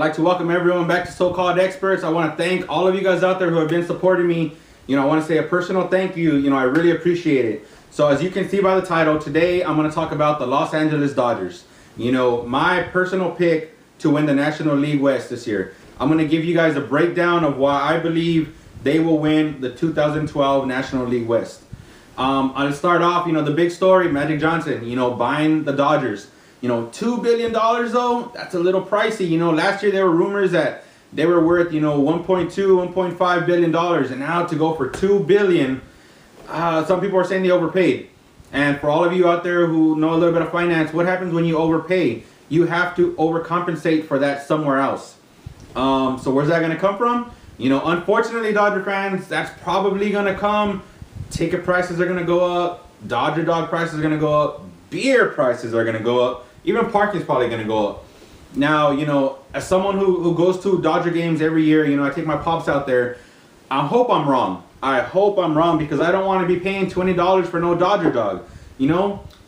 like to welcome everyone back to So-Called Experts. I want to thank all of you guys out there who have been supporting me. I want to say a personal thank you. I really appreciate it. So as you can see by the title, today I'm going to talk about the Los Angeles Dodgers. My personal pick to win the National League West this year. I'm going to give you guys a breakdown of why I believe they will win the 2012 National League West. I'll start off, the big story, Magic Johnson, buying the Dodgers. $2 billion though, that's a little pricey. Last year there were rumors that they were worth, $1.2, $1.5 billion. And now to go for $2 billion, some people are saying they overpaid. And for all of you out there who know a little bit of finance, what happens when you overpay? You have to overcompensate for that somewhere else. So where's that going to come from? Unfortunately, Dodger fans, that's probably going to come. Ticket prices are going to go up. Dodger dog prices are going to go up. Beer prices are going to go up. Even parking is probably going to go up. Now, as someone who goes to Dodger games every year, I take my pops out there. I hope I'm wrong. I hope I'm wrong because I don't want to be paying $20 for no Dodger dog,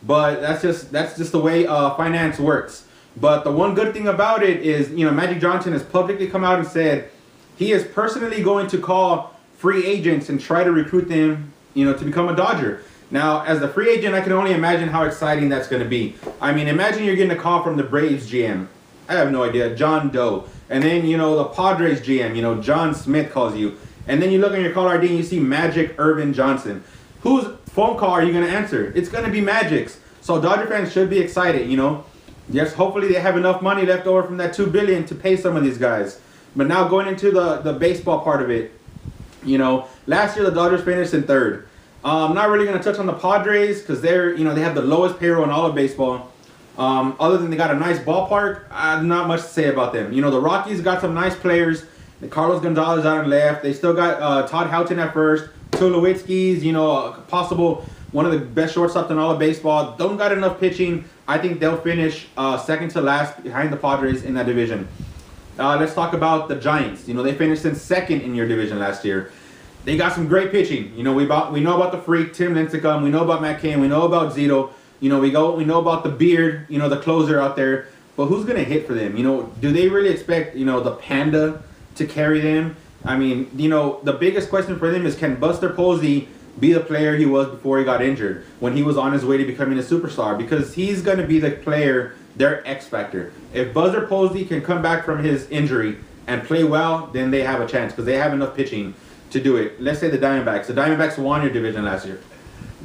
But that's just the way finance works. But the one good thing about it is, Magic Johnson has publicly come out and said he is personally going to call free agents and try to recruit them, to become a Dodger. Now, as a free agent, I can only imagine how exciting that's going to be. I mean, imagine you're getting a call from the Braves GM. I have no idea, John Doe. And then, the Padres GM, John Smith calls you. And then you look on your caller ID and you see Magic Irvin Johnson. Whose phone call are you going to answer? It's going to be Magic's. So Dodger fans should be excited, Yes, hopefully they have enough money left over from that $2 billion to pay some of these guys. But now going into the baseball part of it, last year the Dodgers finished in third. I'm not really going to touch on the Padres because they're, they have the lowest payroll in all of baseball. Other than they got a nice ballpark, not much to say about them. The Rockies got some nice players. Carlos Gonzalez out on left. They still got Todd Helton at first. Tulowitzki's, possible one of the best shortstops in all of baseball. Don't got enough pitching. I think they'll finish second to last behind the Padres in that division. Let's talk about the Giants. They finished in second in your division last year. They got some great pitching. We know about the freak, Tim Lincecum. We know about Matt Cain. We know about Zito. We know about the Beard, the closer out there. But who's going to hit for them? Do they really expect, the Panda to carry them? I mean, the biggest question for them is, can Buster Posey be the player he was before he got injured, when he was on his way to becoming a superstar? Because he's going to be the player, their X factor. If Buster Posey can come back from his injury and play well, then they have a chance because they have enough pitching to do it. Let's say the Diamondbacks. The Diamondbacks won your division last year.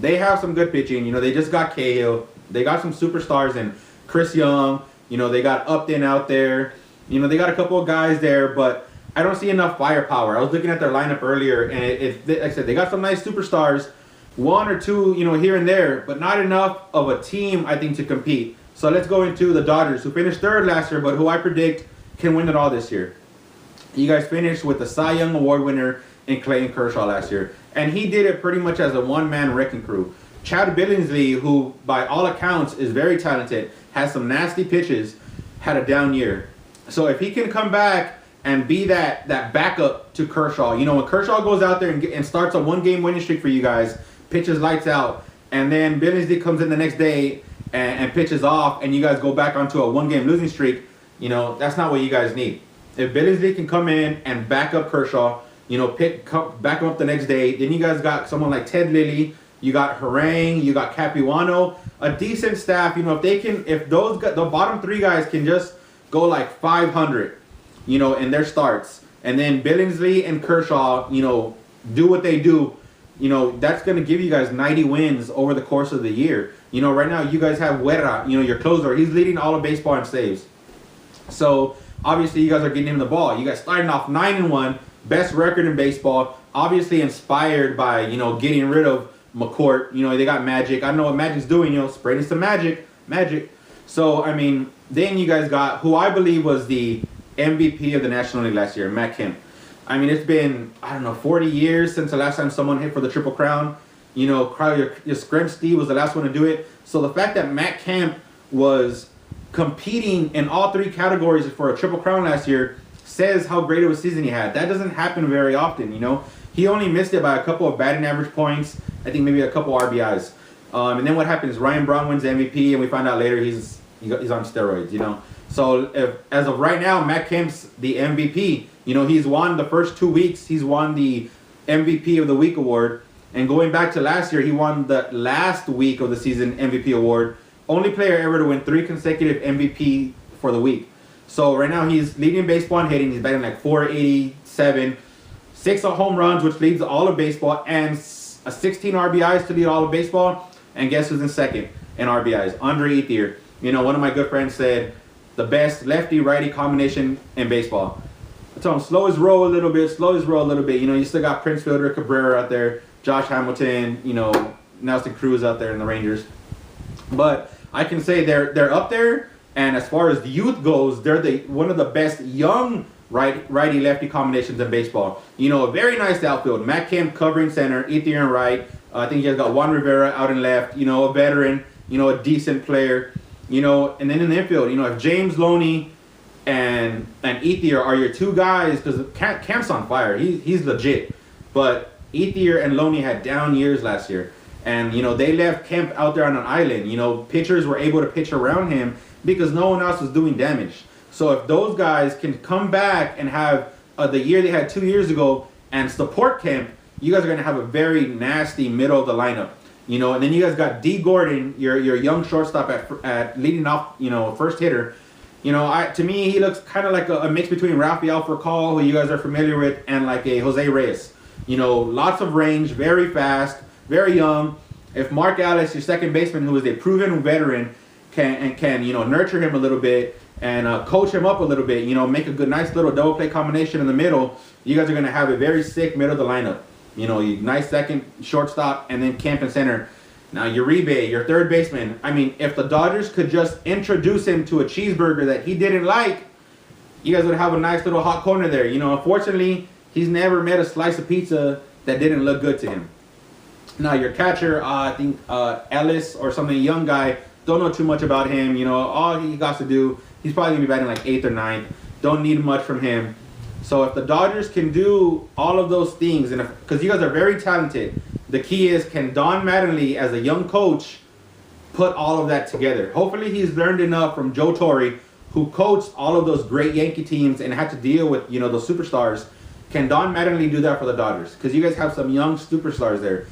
They have some good pitching. They just got Cahill. They got some superstars in Chris Young. They got Upton out there. They got a couple of guys there, but I don't see enough firepower. I was looking at their lineup earlier, and like I said, they got some nice superstars, one or two, here and there, but not enough of a team, I think, to compete. So let's go into the Dodgers, who finished third last year, but who I predict can win it all this year. You guys finished with the Cy Young Award winner in Clayton Kershaw last year, and he did it pretty much as a one-man wrecking crew. Chad Billingsley, who by all accounts is very talented, has some nasty pitches, had a down year. So if he can come back and be that backup to Kershaw, when Kershaw goes out there and starts a one-game winning streak for you guys, pitches lights out, and then Billingsley comes in the next day and pitches off, and you guys go back onto a one-game losing streak, that's not what you guys need. If Billingsley can come in and back up Kershaw, back him up the next day. Then you guys got someone like Ted Lilly, you got Harang, you got Capuano, a decent staff. If the bottom three guys can just go like 500, in their starts, and then Billingsley and Kershaw, do what they do, that's gonna give you guys 90 wins over the course of the year. Right now you guys have Guerra, your closer. He's leading all of baseball in saves. So obviously you guys are getting him the ball. You guys starting off 9-1. Best record in baseball, obviously inspired by, getting rid of McCourt. They got Magic. I don't know what Magic's doing, spreading some magic. So, I mean, then you guys got who I believe was the MVP of the National League last year, Matt Kemp. I mean, it's been, 40 years since the last time someone hit for the Triple Crown. Crowder Yastrzemski was the last one to do it. So the fact that Matt Kemp was competing in all three categories for a Triple Crown last year says how great of a season he had. That doesn't happen very often, He only missed it by a couple of batting average points. I think maybe a couple RBIs. And then what happens? Ryan Braun wins MVP, and we find out later he's he's on steroids, you know. So as of right now, Matt Kemp's the MVP. You know, he's won the first 2 weeks. He's won the MVP of the Week award. And going back to last year, he won the last week of the season MVP award. Only player ever to win 3 consecutive MVP for the week. So right now he's leading baseball in hitting. He's batting like 487, 6 home runs, which leads all of baseball, and 16 RBIs to lead all of baseball. And guess who's in second in RBIs? Andre Ethier. You know, one of my good friends said the best lefty-righty combination in baseball. I told him slow his roll a little bit, slow his roll a little bit. You know, you still got Prince Fielder Cabrera out there, Josh Hamilton, you know, Nelson Cruz out there in the Rangers. But I can say they're up there, and as far as the youth goes, they're one of the best young righty-lefty combinations in baseball. You know, a very nice outfield. Matt Kemp covering center, Ethier in right. I think you guys got Juan Rivera out in left. You know, a veteran. You know, a decent player. You know, and then in the infield, you know, if James Loney and Ethier are your 2 guys, because Kemp's on fire. He's legit. But Ethier and Loney had down years last year. And, you know, they left Kemp out there on an island. You know, pitchers were able to pitch around him because no one else was doing damage. So if those guys can come back and have the year they had 2 years ago and support Kemp, you guys are going to have a very nasty middle of the lineup. You know, and then you guys got D. Gordon, your young shortstop at leading off, you know, first hitter. You know, to me, he looks kind of like a mix between Rafael Furcal, who you guys are familiar with, and like a Jose Reyes. You know, lots of range, very fast, very young. If Mark Ellis, your second baseman, who is a proven veteran, can you know, nurture him a little bit and coach him up a little bit, you know, make a good, nice little double play combination in the middle, you guys are going to have a very sick middle of the lineup. You know, nice second, shortstop, and then Kemp and center. Now, Uribe, your third baseman. I mean, if the Dodgers could just introduce him to a cheeseburger that he didn't like, you guys would have a nice little hot corner there. You know, unfortunately, he's never met a slice of pizza that didn't look good to him. Now, your catcher, I think Ellis or something, young guy, don't know too much about him. You know, all he got to do, he's probably going to be batting like 8th or 9th. Don't need much from him. So if the Dodgers can do all of those things, and because you guys are very talented, the key is, can Don Mattingly, as a young coach, put all of that together? Hopefully he's learned enough from Joe Torre, who coached all of those great Yankee teams and had to deal with, you know, those superstars. Can Don Mattingly do that for the Dodgers? Because you guys have some young superstars there.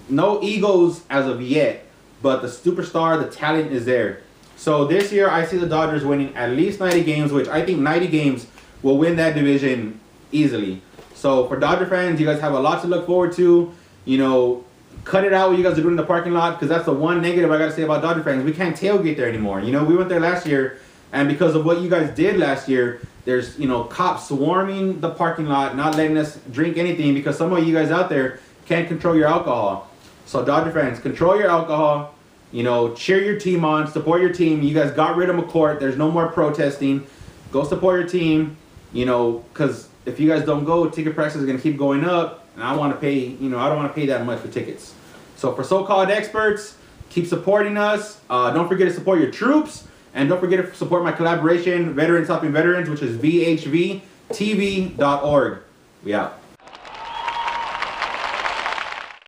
No egos as of yet, but the superstar, the talent is there. So this year, I see the Dodgers winning at least 90 games, which I think 90 games will win that division easily. So for Dodger fans, you guys have a lot to look forward to. You know, cut it out what you guys are doing in the parking lot, because that's the one negative I got to say about Dodger fans. We can't tailgate there anymore. You know, we went there last year, and because of what you guys did last year, there's, you know, cops swarming the parking lot, not letting us drink anything because some of you guys out there can't control your alcohol. So Dodger fans, control your alcohol. You know, cheer your team on, support your team. You guys got rid of McCourt. There's no more protesting. Go support your team. You know, because if you guys don't go, ticket prices are going to keep going up. And I want to pay, you know, I don't want to pay that much for tickets. So for so-called experts, keep supporting us. Don't forget to support your troops. And don't forget to support my collaboration, Veterans Helping Veterans, which is VHVTV.org. We out.